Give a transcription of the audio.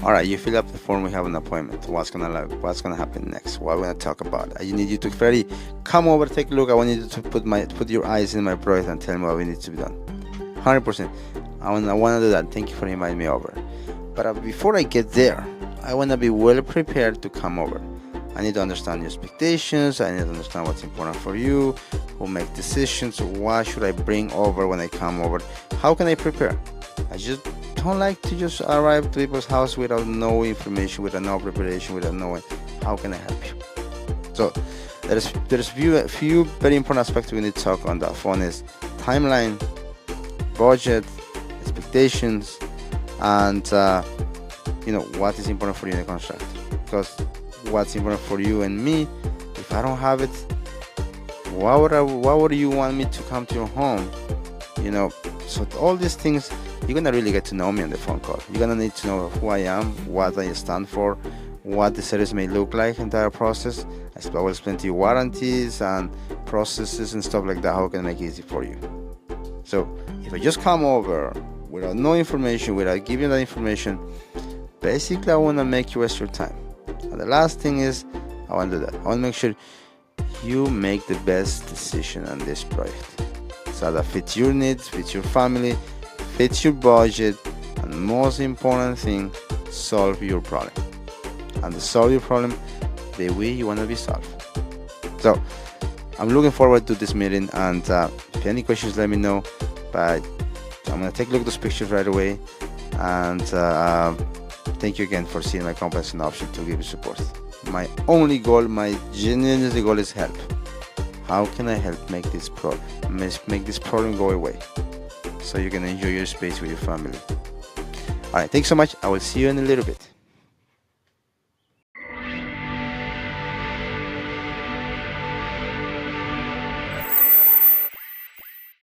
All right, you fill up the form. We have an appointment. What's gonna happen next? What we're gonna talk about? I need you to very come over, take a look. I want you to put your eyes in my project and tell me what we need to be done. 100%. I wanna do that. Thank you for inviting me over. But before I get there, I wanna be well prepared to come over. I need to understand your expectations. I need to understand what's important for you. Who make decisions? What should I bring over when I come over? How can I prepare? I just don't like to just arrive to people's house without no information, without no preparation, without knowing how can I help you. So there's few very important aspects we need to talk on that phone is timeline, budget, expectations, and what is important for you in the contract. Because what's important for you and me, if I don't have it, why would you want me to come to your home? So all these things, you're gonna really get to know me on the phone call. You're gonna need to know who I am, what I stand for, what the service may look like, entire process. I will explain to you warranties and processes and stuff like that, how can I make it easy for you. So if I just come over without no information, without giving you that information, basically I wanna make you waste your time. And the last thing is, I want to do that. I want to make sure you make the best decision on this project, so that fits your needs, fits your family, fits your budget, and most important thing, solve your problem. And to solve your problem the way you want to be solved. So I'm looking forward to this meeting, and if you have any questions, let me know. But I'm going to take a look at those pictures right away, and thank you again for seeing my company as an option to give you support. My only goal, my genuine goal is help. How can I help make this problem go away, so you can enjoy your space with your family? All right, thanks so much. I will see you in a little bit.